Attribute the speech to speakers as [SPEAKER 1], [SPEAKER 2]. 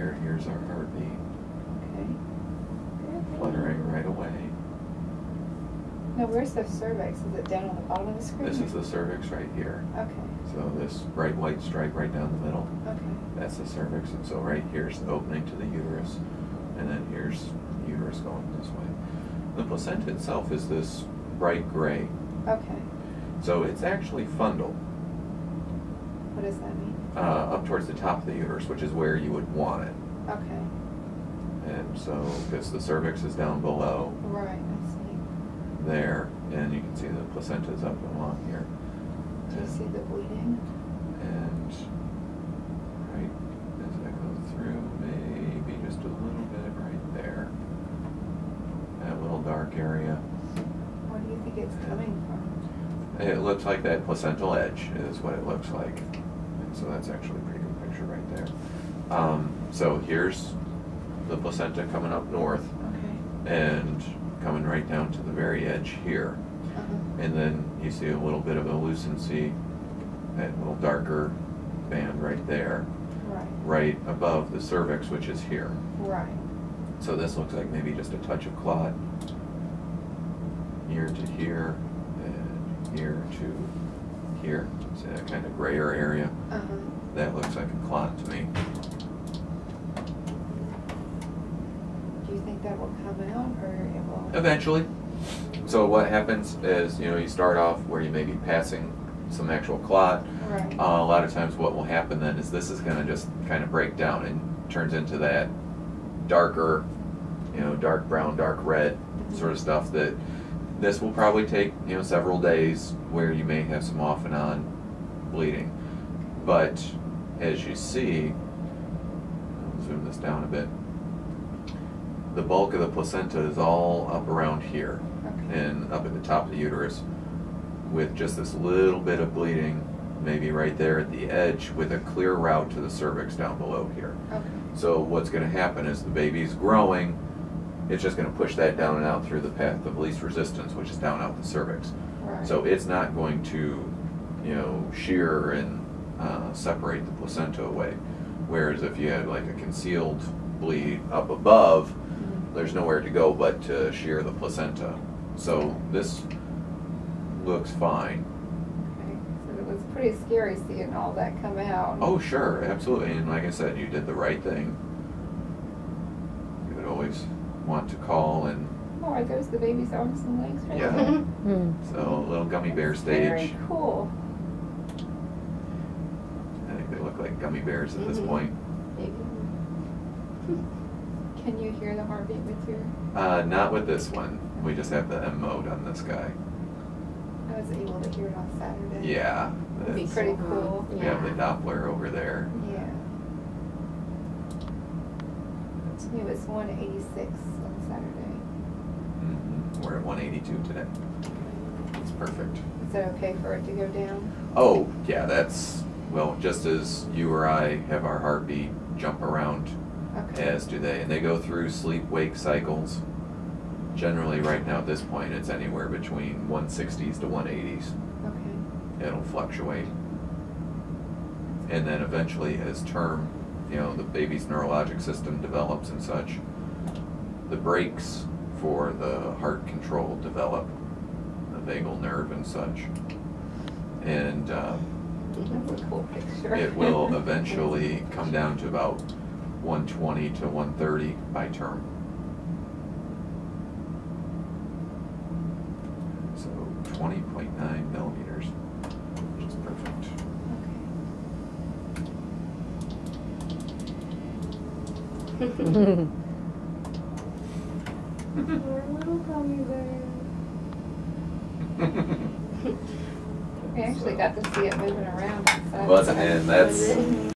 [SPEAKER 1] here. Here's our heartbeat.
[SPEAKER 2] Okay.
[SPEAKER 1] Fluttering right away.
[SPEAKER 2] Now, where's the cervix? Is it down on the bottom of the screen?
[SPEAKER 1] This is the cervix right here.
[SPEAKER 2] Okay.
[SPEAKER 1] So this bright white stripe right down the middle,
[SPEAKER 2] Okay.
[SPEAKER 1] that's the cervix. And so right here's the opening to the uterus. And then here's the uterus going this way. The placenta itself is this bright gray.
[SPEAKER 2] Okay.
[SPEAKER 1] So it's actually fundal.
[SPEAKER 2] What does that mean?
[SPEAKER 1] Up towards the top of the uterus, which is where you would want it.
[SPEAKER 2] Okay.
[SPEAKER 1] And so, because the cervix is down below
[SPEAKER 2] Right, I see.
[SPEAKER 1] there, and you can see the placenta is up along here.
[SPEAKER 2] Do you see the bleeding?
[SPEAKER 1] And right as I go through, maybe just a little bit right there. That little dark area.
[SPEAKER 2] Where do you think it's coming from?
[SPEAKER 1] It looks like that placental edge is what it looks like. And so that's actually a pretty good picture right there. So here's the placenta coming up north
[SPEAKER 2] Okay.
[SPEAKER 1] and coming right down to the very edge here. And then you see a little bit of a lucency, that little darker band right there,
[SPEAKER 2] Right.
[SPEAKER 1] right above the cervix, which is here.
[SPEAKER 2] Right.
[SPEAKER 1] So this looks like maybe just a touch of clot, here to here, and here to here. See that kind of grayer area?
[SPEAKER 2] Uh-huh.
[SPEAKER 1] That looks like a clot to me.
[SPEAKER 2] Do you think that will come out, or it will?
[SPEAKER 1] Eventually. So what happens is, you start off where you may be passing some actual clot.
[SPEAKER 2] Right.
[SPEAKER 1] A lot of times what will happen then is this is going to just kind of break down and turns into that darker, dark brown, dark red sort of stuff that this will probably take, several days where you may have some off and on bleeding. But as you see, I'll zoom this down a bit, the bulk of the placenta is all up around here.
[SPEAKER 2] Okay.
[SPEAKER 1] And up at the top of the uterus with just this little bit of bleeding, maybe right there at the edge, with a clear route to the cervix down below here.
[SPEAKER 2] Okay.
[SPEAKER 1] So what's going to happen is the baby's growing, it's just going to push that down and out through the path of least resistance, which is down out the cervix.
[SPEAKER 2] Right.
[SPEAKER 1] So it's not going to, shear and separate the placenta away. Whereas if you had like a concealed bleed up above, there's nowhere to go but to shear the placenta. So this looks fine.
[SPEAKER 2] Okay. So it was pretty scary seeing all that come out.
[SPEAKER 1] Oh sure, absolutely. And like I said, you did the right thing. You would always want to call and
[SPEAKER 2] Oh, are those the baby's arms and legs right
[SPEAKER 1] Yeah.
[SPEAKER 2] there?
[SPEAKER 1] so a little gummy bear stage.
[SPEAKER 2] Very cool.
[SPEAKER 1] I think they look like gummy bears at this point.
[SPEAKER 2] Can you hear the heartbeat with your?
[SPEAKER 1] Not with this one. We just have the M mode on this guy.
[SPEAKER 2] I was able to hear it on Saturday.
[SPEAKER 1] Yeah.
[SPEAKER 2] It'd be
[SPEAKER 1] that's-
[SPEAKER 2] pretty cool.
[SPEAKER 1] We have the Doppler over there.
[SPEAKER 2] Yeah. It was 186 on Saturday.
[SPEAKER 1] We're at 182 today. It's perfect.
[SPEAKER 2] Is that okay for it to go down?
[SPEAKER 1] Oh, yeah, that's, well, just as you or I have our heartbeat jump around,
[SPEAKER 2] Okay.
[SPEAKER 1] as do they. And they go through sleep-wake cycles. Generally, right now at this point, it's anywhere between 160s to 180s.
[SPEAKER 2] Okay.
[SPEAKER 1] It'll fluctuate. And then eventually, as term, the baby's neurologic system develops and such, the brakes for the heart control develop, the vagal nerve and such. And
[SPEAKER 2] That's a cool picture.
[SPEAKER 1] it will eventually come down to about 120 to 130 by term. So 20.9 millimeters, which is perfect.
[SPEAKER 2] Okay. Poor little gummy bear. We actually got to see it moving around inside.
[SPEAKER 1] Wasn't it? That's